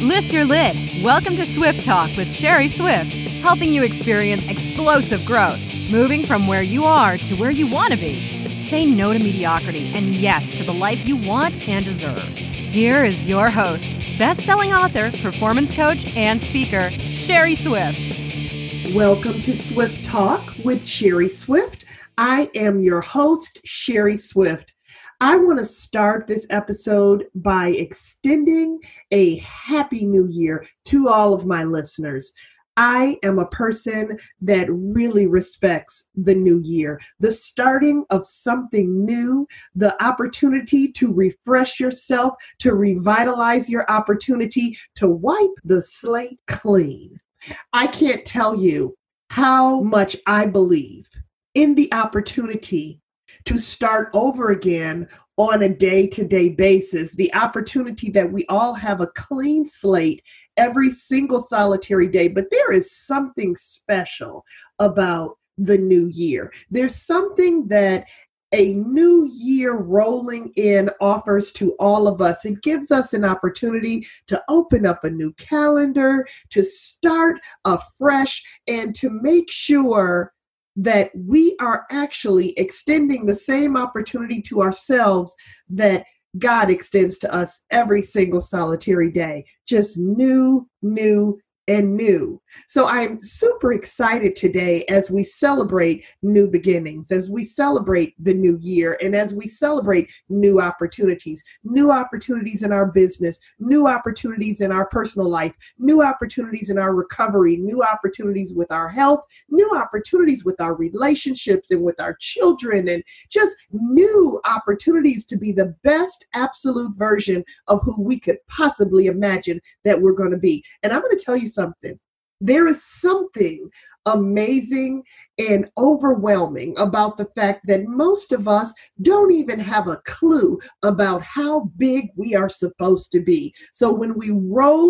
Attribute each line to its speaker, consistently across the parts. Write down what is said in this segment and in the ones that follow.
Speaker 1: Lift your lid. Welcome to Swift Talk with Sherry Swift, helping you experience explosive growth, moving from where you are to where you want to be. Say no to mediocrity and yes to the life you want and deserve. Here is your host, best-selling author, performance coach, and speaker, Sherry Swift.
Speaker 2: Welcome to Swift Talk with Sherry Swift. I am your host, Sherry Swift. I want to start this episode by extending a happy new year to all of my listeners. I am a person that really respects the new year, the starting of something new, the opportunity to refresh yourself, to revitalize your opportunity, to wipe the slate clean. I can't tell you how much I believe in the opportunity to start over again on a day-to-day basis, the opportunity that we all have a clean slate every single solitary day. But there is something special about the new year. There's something that a new year rolling in offers to all of us. It gives us an opportunity to open up a new calendar, to start afresh, and to make sure that we are actually extending the same opportunity to ourselves that God extends to us every single solitary day. Just new, and new. So I'm super excited today as we celebrate new beginnings, as we celebrate the new year, and as we celebrate new opportunities in our business, new opportunities in our personal life, new opportunities in our recovery, new opportunities with our health, new opportunities with our relationships and with our children, and just new opportunities to be the best absolute version of who we could possibly imagine that we're going to be. And I'm going to tell you something. There is something amazing and overwhelming about the fact that most of us don't even have a clue about how big we are supposed to be. So when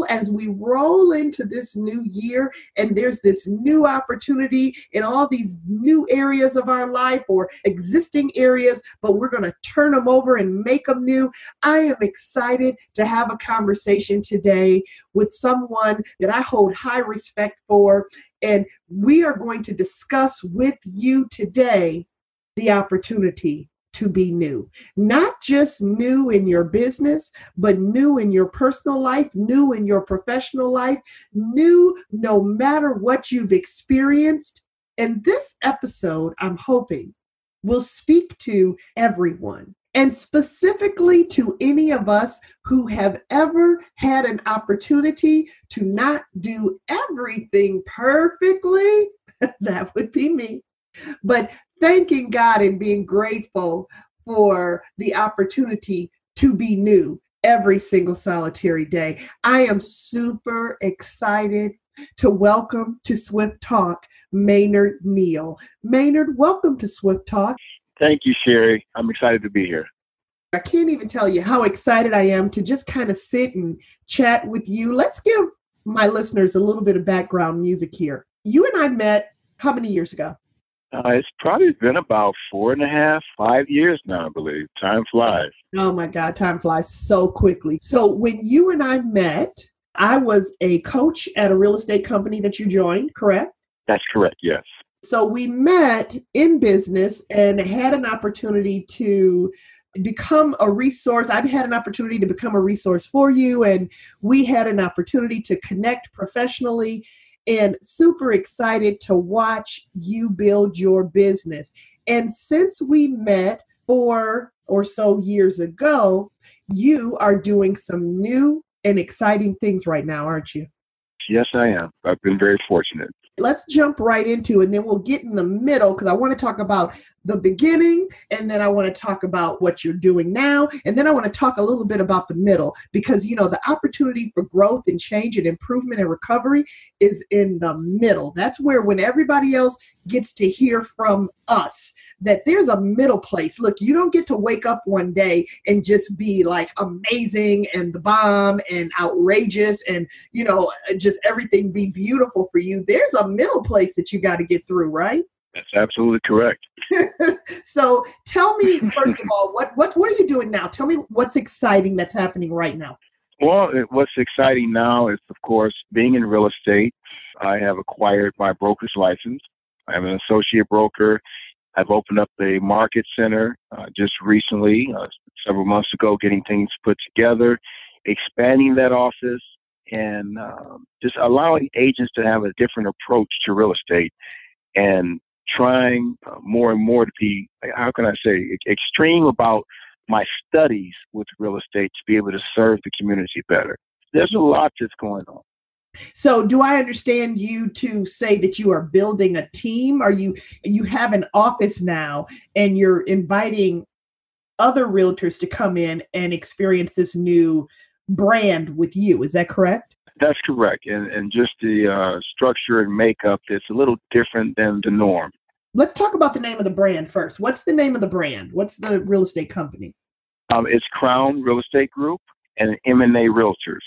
Speaker 2: as we roll into this new year and there's this new opportunity in all these new areas of our life or existing areas, but we're going to turn them over and make them new, I am excited to have a conversation today with someone that I hold high respect for, and we are going to discuss with you today the opportunity to be new. Not just new in your business, but new in your personal life, new in your professional life, new no matter what you've experienced. And this episode, I'm hoping, will speak to everyone. And specifically to any of us who have ever had an opportunity to not do everything perfectly, that would be me, but thanking God and being grateful for the opportunity to be new every single solitary day. I am super excited to welcome to Swift Talk, Maynard Neal. Maynard, welcome to Swift Talk.
Speaker 3: Thank you, Sherry. I'm excited to be here.
Speaker 2: I can't even tell you how excited I am to just kind of sit and chat with you. Let's give my listeners a little bit of background music here. You and I met how many years ago?
Speaker 3: It's probably been about 4.5, 5 years now, I believe. Time flies.
Speaker 2: Oh my God, time flies so quickly. So when you and I met, I was a coach at a real estate company that you joined, correct?
Speaker 3: That's correct, yes.
Speaker 2: So we met in business and had an opportunity to become a resource. I've had an opportunity to become a resource for you, and we had an opportunity to connect professionally, and super excited to watch you build your business. And since we met 4 or so years ago, you are doing some new and exciting things right now, aren't you?
Speaker 3: Yes, I am. I've been very fortunate.
Speaker 2: Let's jump right into, and then we'll get in the middle because I want to talk about the beginning, and then I want to talk about what you're doing now, and then I want to talk a little bit about the middle because, you know, the opportunity for growth and change and improvement and recovery is in the middle. That's where when everybody else gets to hear from us that there's a middle place. Look, you don't get to wake up one day and just be like amazing and the bomb and outrageous and, you know, just everything be beautiful for you. There's a middle place that you got to get through, right?
Speaker 3: That's absolutely correct.
Speaker 2: So tell me, first of all, what are you doing now? Tell me what's exciting that's happening right now.
Speaker 3: Well, what's exciting now is, of course, being in real estate. I have acquired my broker's license. I'm an associate broker. I've opened up a market center just recently, several months ago, getting things put together, expanding that office, and just allowing agents to have a different approach to real estate and trying more and more to be, how can I say, extreme about my studies with real estate to be able to serve the community better. There's a lot that's going on.
Speaker 2: So do I understand you to say that you are building a team? Are you have an office now and you're inviting other realtors to come in and experience this new brand with you? Is that correct?
Speaker 3: That's correct. And just the structure and makeup, it's a little different than the norm.
Speaker 2: Let's talk about the name of the brand first. What's the name of the brand? What's the real estate company?
Speaker 3: It's Crown Real Estate Group and M&A Realtors.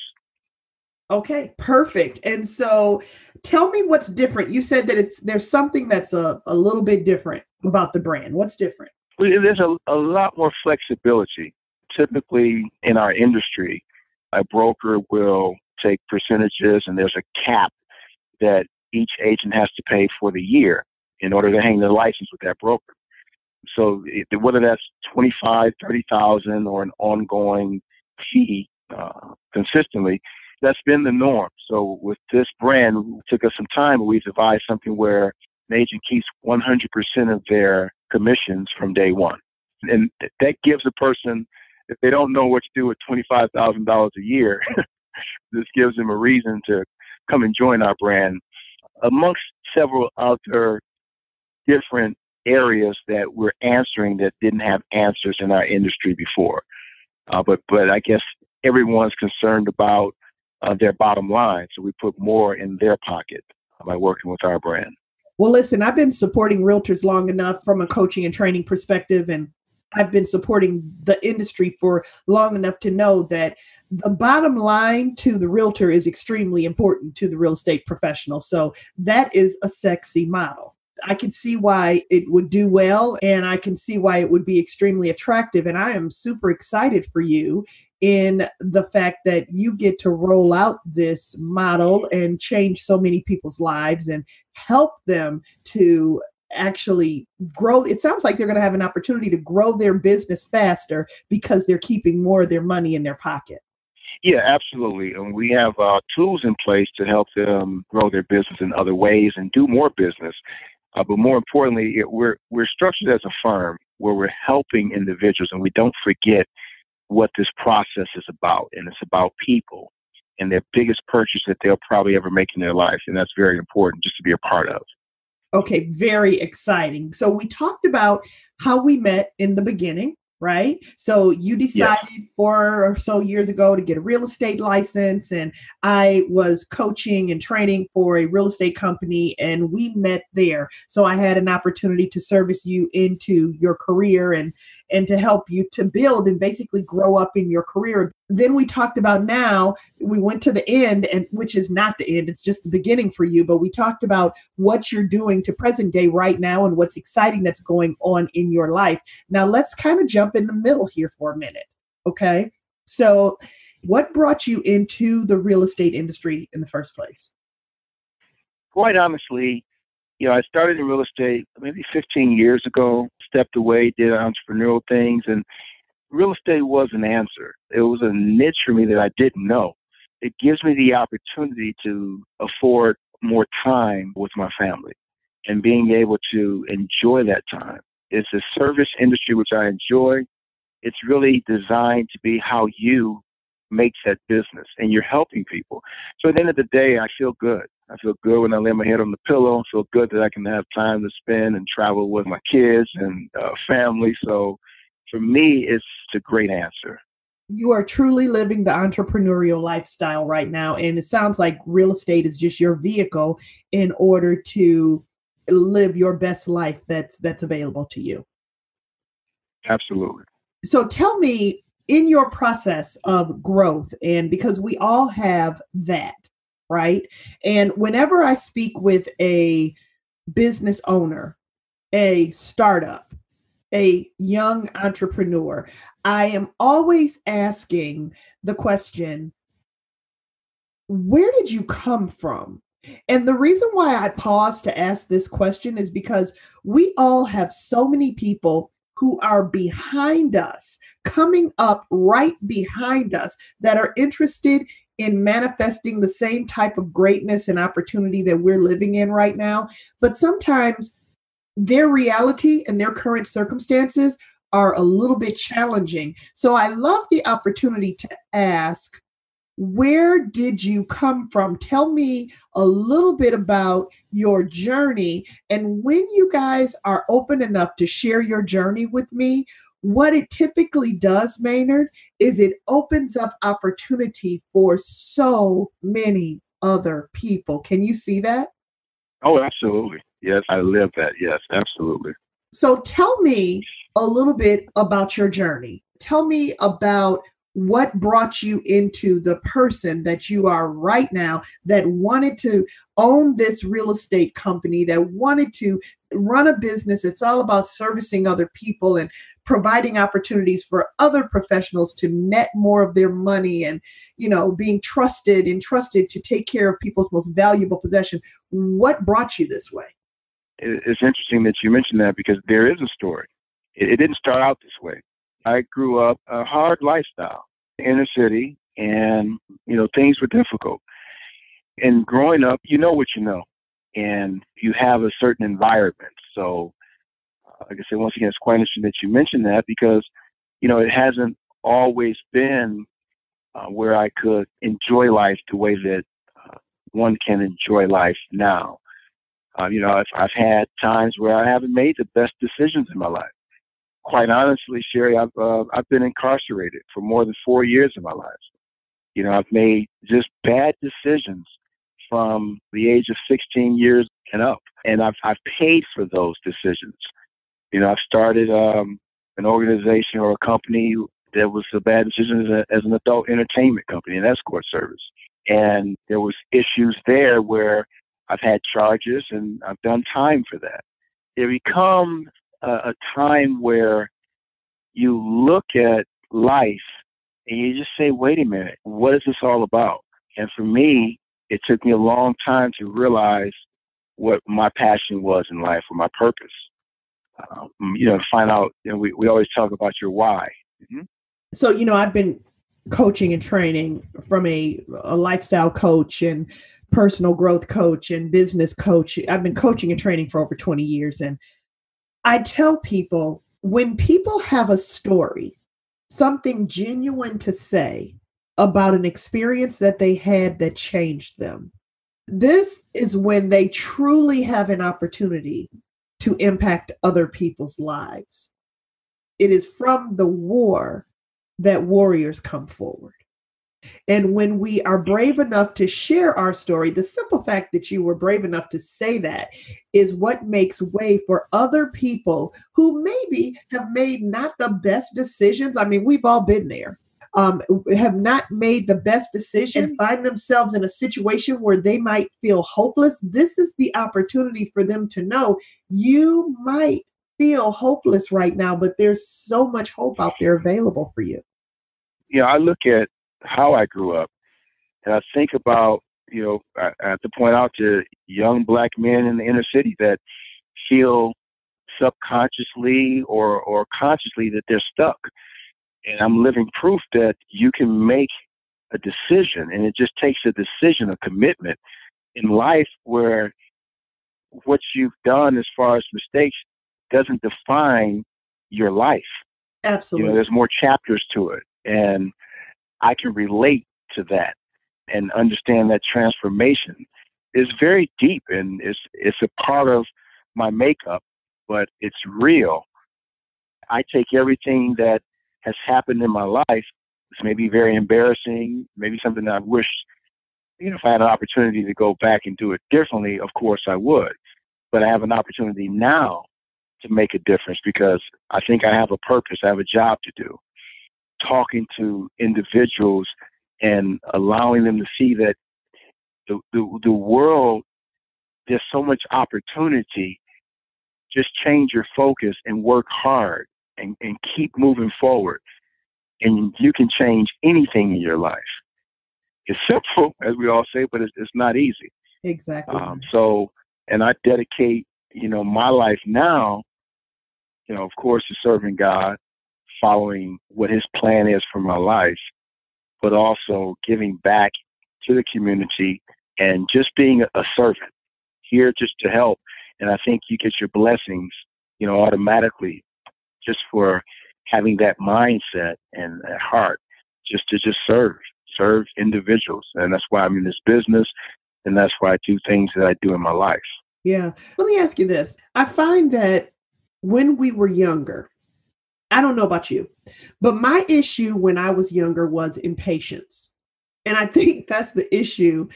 Speaker 2: Okay, perfect. And so tell me what's different. You said that there's something that's a little bit different about the brand. What's different?
Speaker 3: Well, there's a lot more flexibility. Typically in our industry, a broker will take percentages and there's a cap that each agent has to pay for the year in order to hang their license with that broker. So whether that's 25, 30,000 or an ongoing fee consistently, that's been the norm. So with this brand, it took us some time, but we devised something where an agent keeps 100% of their commissions from day one. And that gives a person, if they don't know what to do with $25,000 a year, this gives them a reason to come and join our brand amongst several other different areas that we're answering that didn't have answers in our industry before. But I guess everyone's concerned about their bottom line. So we put more in their pocket by working with our brand.
Speaker 2: Well, listen, I've been supporting realtors long enough from a coaching and training perspective, and I've been supporting the industry for long enough to know that the bottom line to the realtor is extremely important to the real estate professional. So that is a sexy model. I can see why it would do well, and I can see why it would be extremely attractive. And I am super excited for you in the fact that you get to roll out this model and change so many people's lives and help them to actually grow. It sounds like they're going to have an opportunity to grow their business faster because they're keeping more of their money in their pocket.
Speaker 3: Yeah, absolutely. And we have tools in place to help them grow their business in other ways and do more business. But more importantly, we're structured as a firm where we're helping individuals, and we don't forget what this process is about. And it's about people and their biggest purchase that they'll probably ever make in their life. And that's very important just to be a part of.
Speaker 2: Okay, very exciting. So we talked about how we met in the beginning, right? So you decided 4 or so years ago to get a real estate license, and I was coaching and training for a real estate company, and we met there. So I had an opportunity to service you into your career and to help you to build and basically grow up in your career. Then we talked about now, we went to the end, and which is not the end, it's just the beginning for you. But we talked about what you're doing to present day right now and what's exciting that's going on in your life. Now let's kind of jump in the middle here for a minute. Okay. So what brought you into the real estate industry in the first place?
Speaker 3: Quite honestly, I started in real estate maybe 15 years ago, stepped away, did entrepreneurial things, and real estate was an answer. It was a niche for me that I didn't know. It gives me the opportunity to afford more time with my family and being able to enjoy that time. It's a service industry, which I enjoy. It's really designed to be how you make that business, and you're helping people. So at the end of the day, I feel good. I feel good when I lay my head on the pillow. I feel good that I can have time to spend and travel with my kids and family. So for me, it's a great answer.
Speaker 2: You are truly living the entrepreneurial lifestyle right now. And it sounds like real estate is just your vehicle in order to live your best life that's available to you.
Speaker 3: Absolutely.
Speaker 2: So tell me, in your process of growth, and because we all have that, right? And whenever I speak with a business owner, a startup, a young entrepreneur, I am always asking the question, where did you come from? And the reason why I paused to ask this question is because we all have so many people who are behind us, coming up right behind us, that are interested in manifesting the same type of greatness and opportunity that we're living in right now. But sometimes their reality and their current circumstances are a little bit challenging. So I love the opportunity to ask, where did you come from? Tell me a little bit about your journey. And when you guys are open enough to share your journey with me, what it typically does, Maynard, is it opens up opportunity for so many other people. Can you see that?
Speaker 3: Oh, absolutely. Yes, I live that. Yes, absolutely.
Speaker 2: So tell me a little bit about your journey. Tell me about what brought you into the person that you are right now, that wanted to own this real estate company, that wanted to run a business. It's all about servicing other people and providing opportunities for other professionals to net more of their money, and, being entrusted to take care of people's most valuable possession. What brought you this way?
Speaker 3: It's interesting that you mentioned that, because there is a story. It didn't start out this way. I grew up a hard lifestyle, inner city, and, things were difficult. And growing up, you know what you know, and you have a certain environment. So, like I said, once again, it's quite interesting that you mentioned that, because, it hasn't always been where I could enjoy life the way that one can enjoy life now. I've had times where I haven't made the best decisions in my life. Quite honestly, Sherry, I've been incarcerated for more than 4 years of my life. I've made just bad decisions from the age of 16 years and up, and I've paid for those decisions. I've started an organization or a company that was a bad decision as an adult entertainment company, an escort service, and there was issues there where I've had charges and I've done time for that. It becomes a time where you look at life and you just say, wait a minute, what is this all about? And for me, it took me a long time to realize what my passion was in life, or my purpose. To find out, we always talk about your why. Mm-hmm.
Speaker 2: So, I've been coaching and training from a lifestyle coach and personal growth coach and business coach. I've been coaching and training for over 20 years. And I tell people, when people have a story, something genuine to say about an experience that they had that changed them, this is when they truly have an opportunity to impact other people's lives. It is from the war that warriors come forward. And when we are brave enough to share our story, the simple fact that you were brave enough to say that is what makes way for other people who maybe have made not the best decisions. I mean, we've all been there. Have not made the best decision and find themselves in a situation where they might feel hopeless. This is the opportunity for them to know, you might feel hopeless right now, but there's so much hope out there available for you.
Speaker 3: I look at how I grew up, and I think about, I have to point out to young Black men in the inner city that feel subconsciously or consciously that they're stuck. And I'm living proof that you can make a decision, and it just takes a decision, a commitment in life, where what you've done as far as mistakes doesn't define your life.
Speaker 2: Absolutely.
Speaker 3: There's more chapters to it. And I can relate to that and understand that transformation is very deep, and it's a part of my makeup, but it's real. I take everything that has happened in my life. It's maybe very embarrassing, maybe something that I wish, if I had an opportunity to go back and do it differently, of course I would. But I have an opportunity now to make a difference, because I think I have a purpose. I have a job to do. Talking to individuals and allowing them to see that the world, there's so much opportunity. Just change your focus and work hard and keep moving forward. And you can change anything in your life. It's simple, as we all say, but it's not easy.
Speaker 2: Exactly.
Speaker 3: And I dedicate, my life now, of course, to serving God, following what his plan is for my life, but also giving back to the community and just being a servant here just to help. And I think you get your blessings, automatically just for having that mindset and that heart just to serve individuals. And that's why I'm in this business. And that's why I do things that I do in my life.
Speaker 2: Yeah. Let me ask you this. I find that when we were younger, I don't know about you, but my issue when I was younger was impatience. And I think that's the issue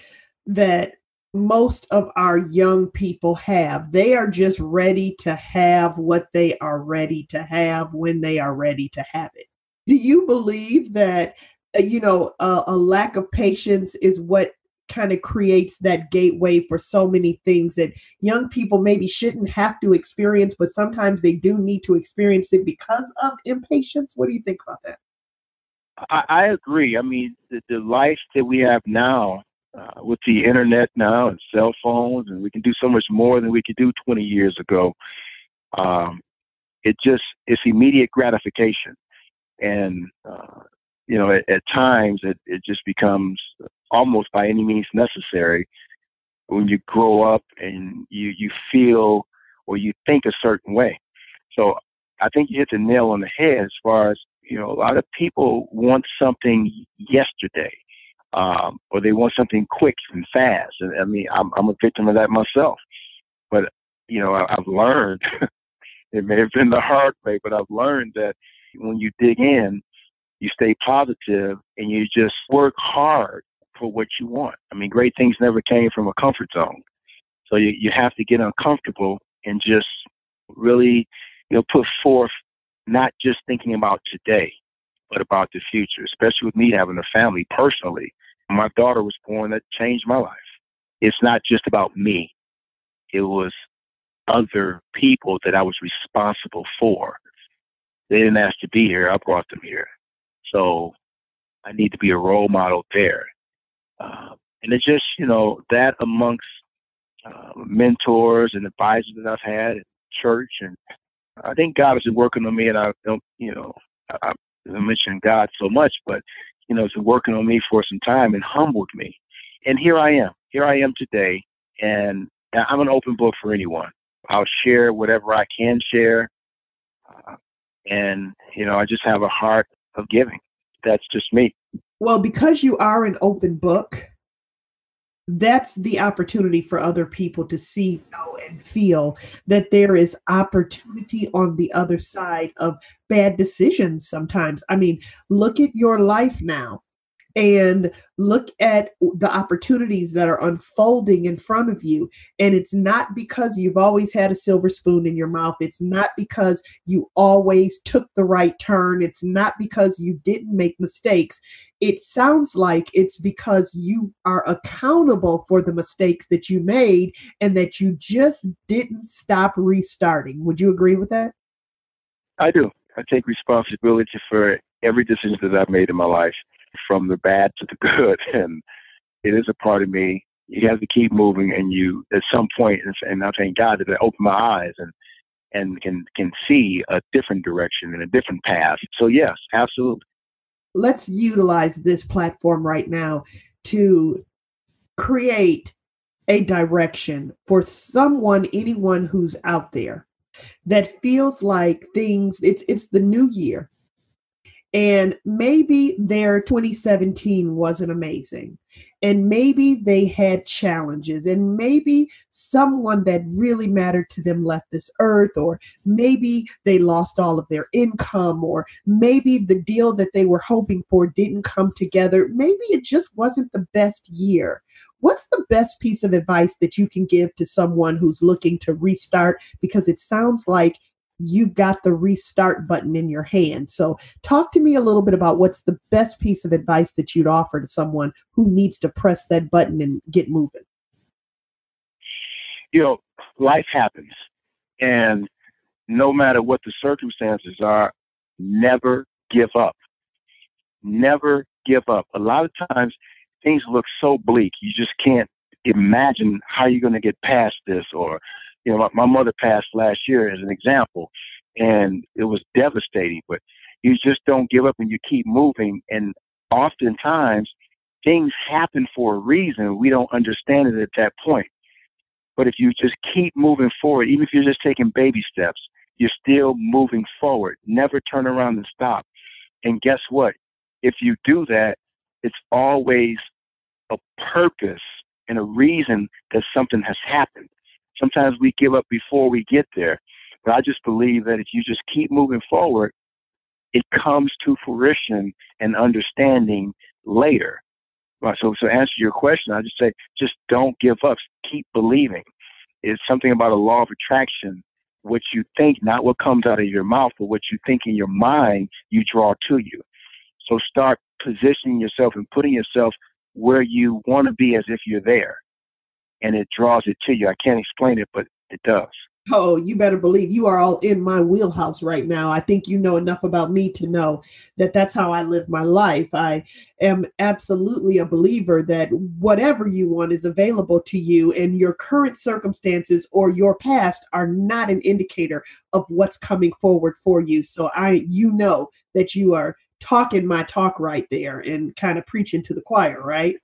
Speaker 2: that most of our young people have. They are just ready to have what they are ready to have when they are ready to have it. Do you believe that, a lack of patience is what kind of creates that gateway for so many things that young people maybe shouldn't have to experience, but sometimes they do need to experience it because of impatience? What do you think about that?
Speaker 3: I agree. I mean, the life that we have now, with the internet now and cell phones, and we can do so much more than we could do 20 years ago. It's immediate gratification. And, at times it just becomes almost by any means necessary when you grow up and you feel or you think a certain way. So I think you hit the nail on the head as far as, a lot of people want something yesterday, or they want something quick and fast. And I mean, I'm a victim of that myself. But, I've learned, it may have been the hard way, but I've learned that when you dig in, you stay positive and you just work hard for what you want. I mean, great things never came from a comfort zone. So you have to get uncomfortable and just really, put forth not just thinking about today, but about the future, especially with me having a family personally. My daughter was born that changed my life. It's not just about me. It was other people that I was responsible for. They didn't ask to be here. I brought them here. So I need to be a role model there. And it's just, that amongst mentors and advisors that I've had at church. And I think God has been working on me, and I don't, I mention God so much, but, it's been working on me for some time and humbled me. And here I am today. And I'm an open book for anyone. I'll share whatever I can share. And, I just have a heart of giving. That's just me.
Speaker 2: Well, because you are an open book, that's the opportunity for other people to see, know, and feel that there is opportunity on the other side of bad decisions sometimes. I mean, look at your life now. And look at the opportunities that are unfolding in front of you. And it's not because you've always had a silver spoon in your mouth. It's not because you always took the right turn. It's not because you didn't make mistakes. It sounds like it's because you are accountable for the mistakes that you made and that you just didn't stop restarting. Would you agree with that?
Speaker 3: I do. I take responsibility for every decision that I've made in my life, from the bad to the good. And it is a part of me. You have to keep moving, and you, at some point, and I thank God that I opened my eyes and can see a different direction and a different path. So yes, absolutely.
Speaker 2: Let's utilize this platform right now to create a direction for anyone who's out there that feels like it's the new year. And maybe their 2017 wasn't amazing. And maybe they had challenges. And maybe someone that really mattered to them left this earth. Or maybe they lost all of their income. Or maybe the deal that they were hoping for didn't come together. Maybe it just wasn't the best year. What's the best piece of advice that you can give to someone who's looking to restart? Because it sounds like you've got the restart button in your hand. So talk to me a little bit about what's the best piece of advice that you'd offer to someone who needs to press that button and get moving.
Speaker 3: Life happens. And no matter what the circumstances are, never give up. Never give up. A lot of times things look so bleak. You just can't imagine how you're going to get past this. Or, my mother passed last year as an example, and it was devastating, but you just don't give up and you keep moving. And oftentimes things happen for a reason. We don't understand it at that point. But if you just keep moving forward, even if you're just taking baby steps, you're still moving forward. Never turn around and stop. And guess what? If you do that, it's always a purpose and a reason that something has happened. Sometimes we give up before we get there. But I just believe that if you just keep moving forward, it comes to fruition and understanding later. So to answer your question, I just say, just don't give up. Keep believing. It's something about a law of attraction. What you think, not what comes out of your mouth, but what you think in your mind, you draw to you. So start positioning yourself and putting yourself where you want to be as if you're there. And it draws it to you. I can't explain it, but it does.
Speaker 2: Oh, you better believe you are all in my wheelhouse right now. I think you know enough about me to know that that's how I live my life. I am absolutely a believer that whatever you want is available to you, and your current circumstances or your past are not an indicator of what's coming forward for you. So you know that you are talking my talk right there and kind of preaching to the choir, right?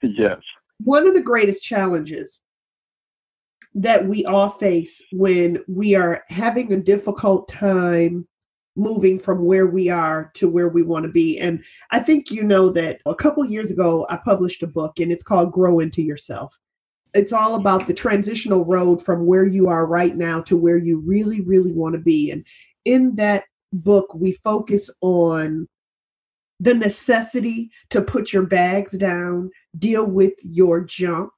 Speaker 3: Yes.
Speaker 2: One of the greatest challenges that we all face when we are having a difficult time moving from where we are to where we want to be. And I think you know that a couple years ago, I published a book, and it's called Grow Into Yourself. It's all about the transitional road from where you are right now to where you really, really want to be. And in that book, we focus on the necessity to put your bags down, deal with your junk,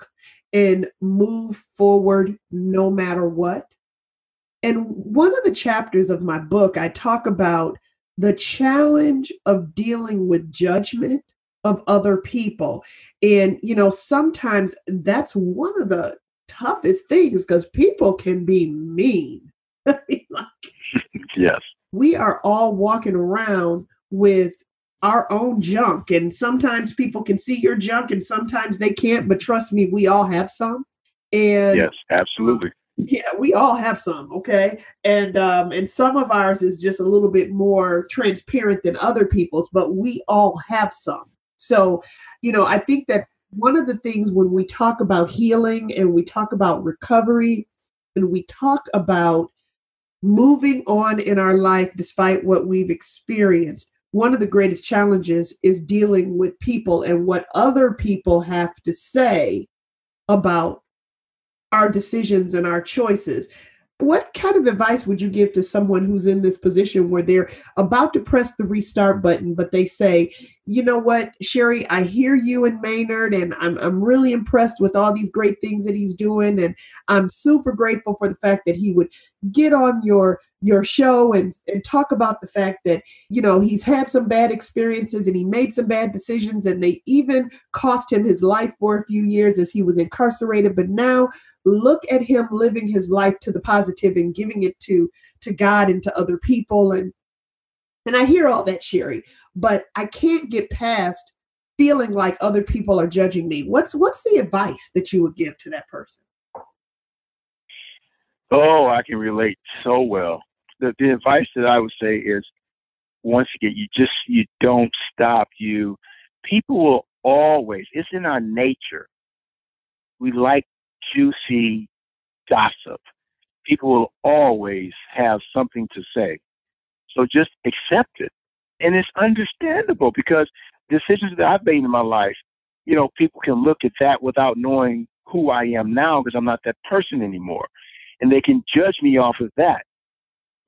Speaker 2: and move forward no matter what. And one of the chapters of my book, I talk about the challenge of dealing with judgment of other people. And, sometimes that's one of the toughest things because people can be mean.
Speaker 3: Yes.
Speaker 2: We are all walking around with our own junk, and sometimes people can see your junk and sometimes they can't, but trust me, we all have some. And
Speaker 3: yes, absolutely.
Speaker 2: Yeah, we all have some. Okay. And some of ours is just a little bit more transparent than other people's, but we all have some. So, I think that one of the things when we talk about healing and we talk about recovery and we talk about moving on in our life despite what we've experienced, one of the greatest challenges is dealing with people and what other people have to say about our decisions and our choices. What kind of advice would you give to someone who's in this position where they're about to press the restart button, but they say, you know what, Sherry, I hear you and Maynard, and I'm really impressed with all these great things that he's doing. And I'm super grateful for the fact that he would get on your show and talk about the fact that, he's had some bad experiences and he made some bad decisions, and they even cost him his life for a few years as he was incarcerated. But now look at him living his life to the positive and giving it to God and to other people. And I hear all that, Sherry, but I can't get past feeling like other people are judging me. What's the advice that you would give to that person?
Speaker 3: Oh, I can relate so well. The advice that I would say is, once again, you don't stop. People will always, it's in our nature. We like juicy gossip. People will always have something to say. So just accept it. And it's understandable because decisions that I've made in my life, people can look at that without knowing who I am now because I'm not that person anymore. And they can judge me off of that.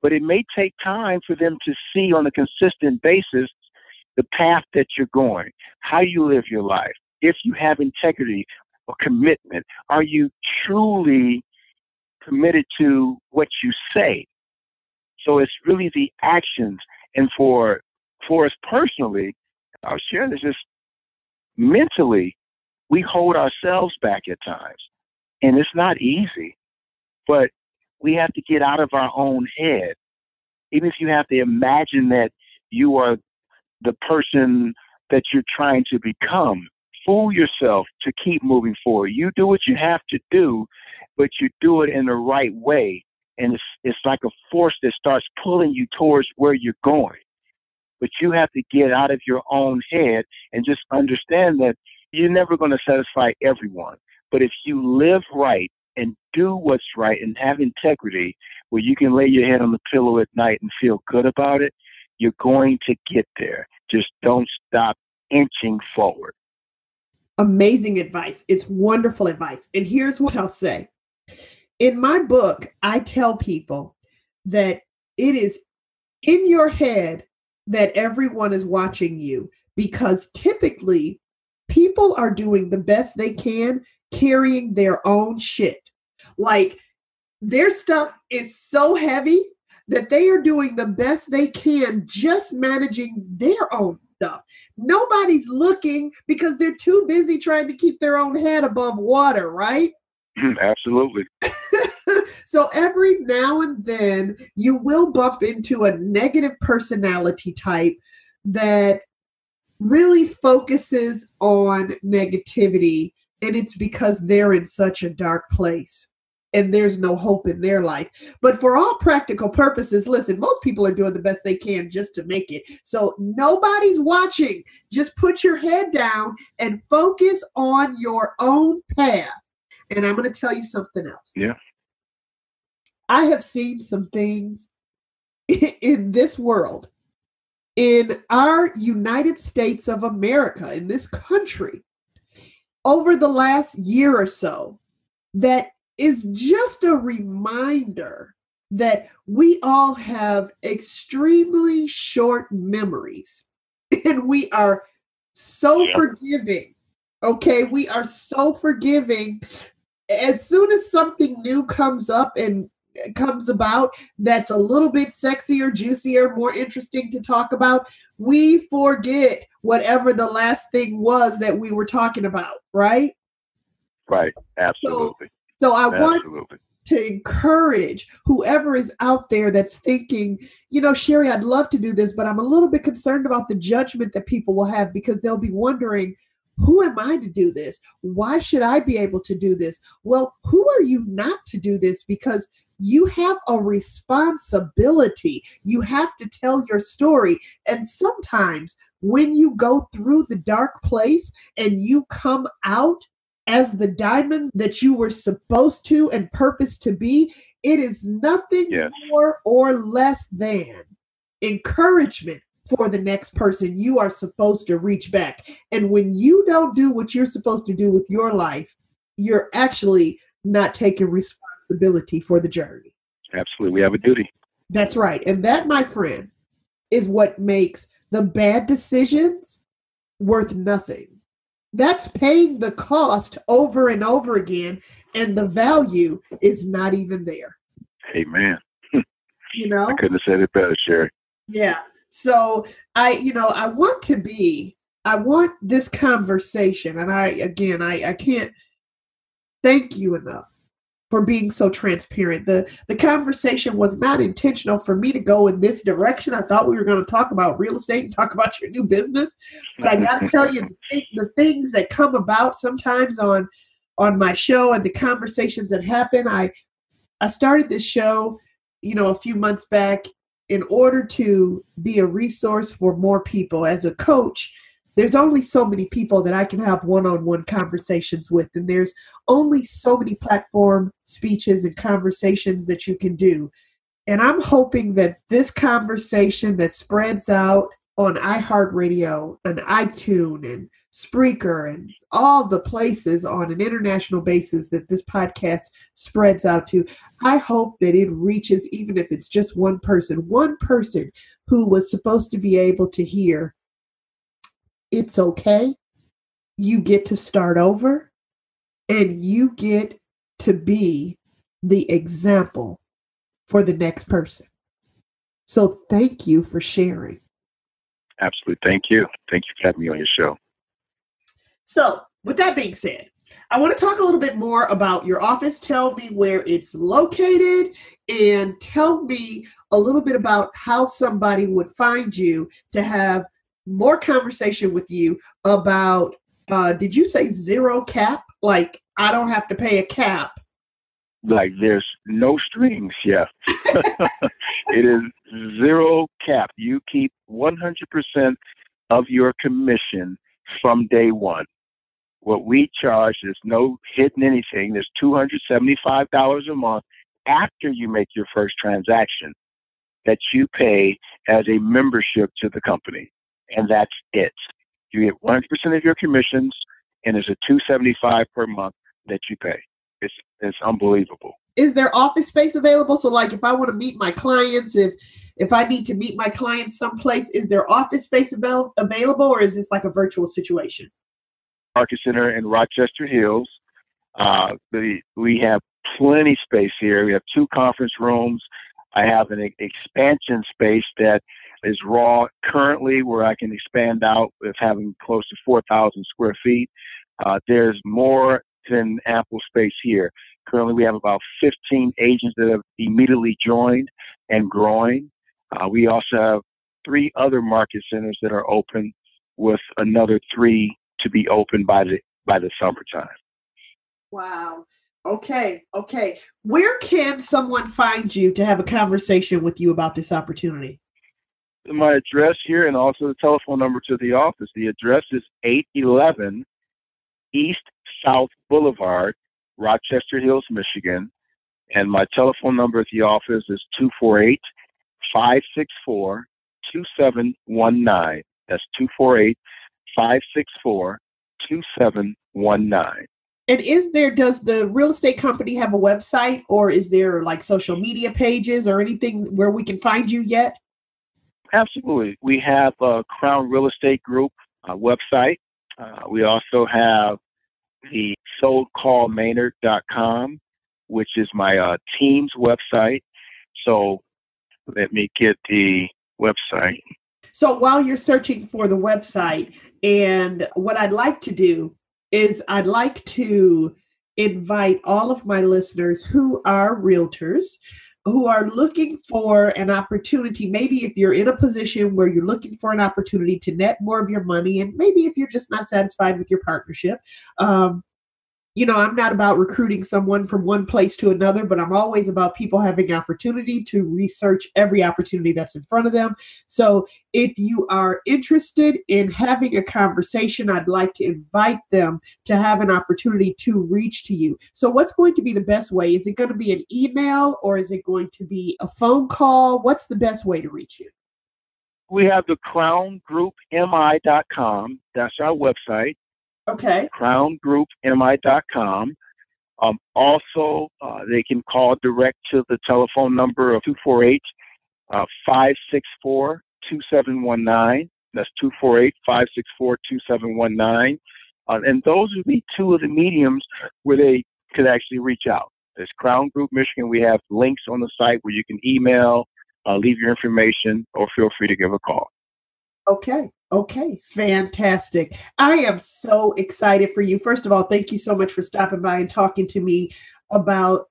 Speaker 3: But it may take time for them to see on a consistent basis the path that you're going, how you live your life, if you have integrity or commitment. Are you truly committed to what you say? So it's really the actions. And for us personally, I'll share this, just mentally, we hold ourselves back at times. And it's not easy, but we have to get out of our own head. Even if you have to imagine that you are the person that you're trying to become. Fool yourself to keep moving forward. You do what you have to do, but you do it in the right way. And it's like a force that starts pulling you towards where you're going. But you have to get out of your own head and just understand that you're never going to satisfy everyone. But if you live right and do what's right and have integrity, where you can lay your head on the pillow at night and feel good about it, you're going to get there. Just don't stop inching forward.
Speaker 2: Amazing advice. It's wonderful advice. And here's what I'll say. In my book, I tell people that it is in your head that everyone is watching you, because typically people are doing the best they can carrying their own shit. Like, their stuff is so heavy that they are doing the best they can just managing their own stuff. Nobody's looking because they're too busy trying to keep their own head above water, right?
Speaker 3: Absolutely.
Speaker 2: So every now and then you will bump into a negative personality type that really focuses on negativity, and it's because they're in such a dark place and there's no hope in their life. But for all practical purposes, listen, most people are doing the best they can just to make it. So nobody's watching. Just put your head down and focus on your own path. And I'm going to tell you something else.
Speaker 3: Yeah.
Speaker 2: I have seen some things in this world, in our United States of America, in this country, over the last year or so, that is just a reminder that we all have extremely short memories, and we are so forgiving. Okay, we are so forgiving. As soon as something new comes up and comes about that's a little bit sexier, juicier, more interesting to talk about, we forget whatever the last thing was that we were talking about, right?
Speaker 3: Right. Absolutely.
Speaker 2: So I want to encourage whoever is out there that's thinking, Sherry, I'd love to do this, but I'm a little bit concerned about the judgment that people will have, because they'll be wondering, who am I to do this? Why should I be able to do this? Well, who are you not to do this? Because you have a responsibility. You have to tell your story. And sometimes when you go through the dark place and you come out as the diamond that you were supposed to and purposed to be, it is nothing more or less than encouragement for the next person. You are supposed to reach back. And when you don't do what you're supposed to do with your life, you're actually not taking responsibility for the journey.
Speaker 3: Absolutely. We have a duty.
Speaker 2: That's right. And that, my friend, is what makes the bad decisions worth nothing. That's paying the cost over and over again, and the value is not even there.
Speaker 3: Amen. I couldn't have said it better, Sherry.
Speaker 2: Yeah. So I want this conversation, and I can't thank you enough for being so transparent. The conversation was not intentional for me to go in this direction. I thought we were going to talk about real estate and talk about your new business, but I got to tell you, the things that come about sometimes on my show and the conversations that happen. I started this show, a few months back, in order to be a resource for more people. As a coach, there's only so many people that I can have one-on-one conversations with, and there's only so many platform speeches and conversations that you can do. And I'm hoping that this conversation that spreads out on iHeartRadio and iTunes and Spreaker and all the places on an international basis that this podcast spreads out to, I hope that it reaches, even if it's just one person who was supposed to be able to hear, it's okay. You get to start over, and you get to be the example for the next person. So thank you for sharing.
Speaker 3: Absolutely. Thank you. Thank you for having me on your show.
Speaker 2: So with that being said, I want to talk a little bit more about your office. Tell me where it's located, and tell me a little bit about how somebody would find you to have more conversation with you about, did you say zero cap? Like, I don't have to pay a cap.
Speaker 3: Like there's no strings, yeah. It is zero cap. You keep 100% of your commission from day one. What we charge is no hidden anything. There's $275 a month after you make your first transaction that you pay as a membership to the company. And that's it. You get 100% of your commissions, and there's a $275 per month that you pay. It's unbelievable.
Speaker 2: Is there office space available? So like if I want to meet my clients, if I need to meet my clients someplace, is there office space available, or is this like a virtual situation?
Speaker 3: Market Center in Rochester Hills. We have plenty space here. We have 2 conference rooms. I have an expansion space that is raw currently where I can expand out with having close to 4,000 square feet. There's more than ample space here. Currently, we have about 15 agents that have immediately joined and growing. We also have 3 other market centers that are open, with another 3 to be open by the summertime.
Speaker 2: Wow. Okay. Where can someone find you to have a conversation with you about this opportunity?
Speaker 3: My address here, and also the telephone number to the office. The address is 811 East South Boulevard, Rochester Hills, Michigan. And my telephone number at the office is 248-564-2719. That's 248-564-2719. And
Speaker 2: does the real estate company have a website, or is there like social media pages or anything where we can find you yet?
Speaker 3: Absolutely. We have a Crown Real Estate Group website. We also have the soldcallmaynard.com, which is my team's website. So let me get the website.
Speaker 2: So while you're searching for the website, and what I'd like to do is I'd like to invite all of my listeners who are realtors, who are looking for an opportunity. Maybe if you're in a position where you're looking for an opportunity to net more of your money, and maybe if you're just not satisfied with your partnership, I'm not about recruiting someone from one place to another, but I'm always about people having opportunity to research every opportunity that's in front of them. So if you are interested in having a conversation, I'd like to invite them to have an opportunity to reach to you. So what's going to be the best way? Is it going to be an email, or is it going to be a phone call? What's the best way to reach you?
Speaker 3: We have the crowngroupmi.com. That's our website.
Speaker 2: Okay.
Speaker 3: crowngroupmi.com. Also, they can call direct to the telephone number of 248-564-2719. That's 248-564-2719. And those would be 2 of the mediums where they could actually reach out. There's Crown Group Michigan. We have links on the site where you can email, leave your information, or feel free to give a call.
Speaker 2: Okay. Fantastic. I am so excited for you. First of all, thank you so much for stopping by and talking to me about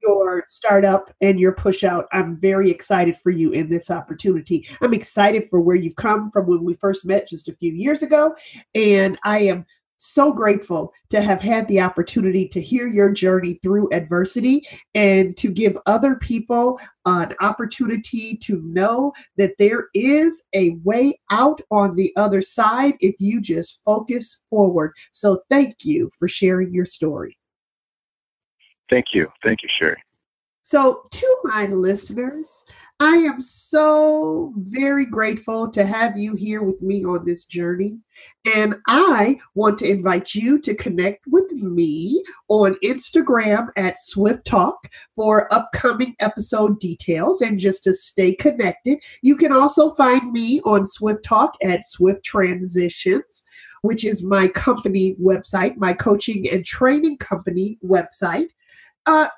Speaker 2: your startup and your push out. I'm very excited for you in this opportunity. I'm excited for where you've come from when we first met just a few years ago. And I am so grateful to have had the opportunity to hear your journey through adversity and to give other people an opportunity to know that there is a way out on the other side if you just focus forward. So thank you for sharing your story.
Speaker 3: Thank you. Thank you, Sherry.
Speaker 2: So to my listeners, I am so very grateful to have you here with me on this journey. And I want to invite you to connect with me on Instagram at Swift Talk for upcoming episode details and just to stay connected. You can also find me on Swift Talk at Swift Transitions, which is my company website, my coaching and training company website.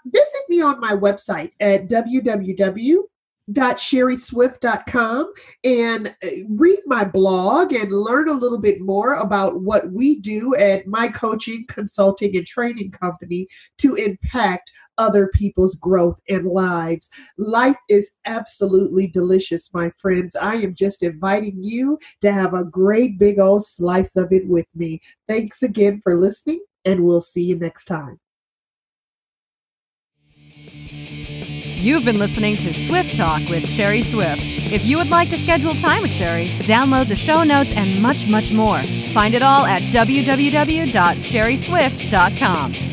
Speaker 2: Visit me on my website at www.swifttalk.com. www.sherryswift.com and read my blog and learn a little bit more about what we do at my coaching, consulting, and training company to impact other people's growth and lives. Life is absolutely delicious, my friends. I am just inviting you to have a great big old slice of it with me. Thanks again for listening, and we'll see you next time.
Speaker 1: You've been listening to Swift Talk with Sherry Swift. If you would like to schedule time with Sherry, download the show notes and much, much more. Find it all at www.sherryswift.com.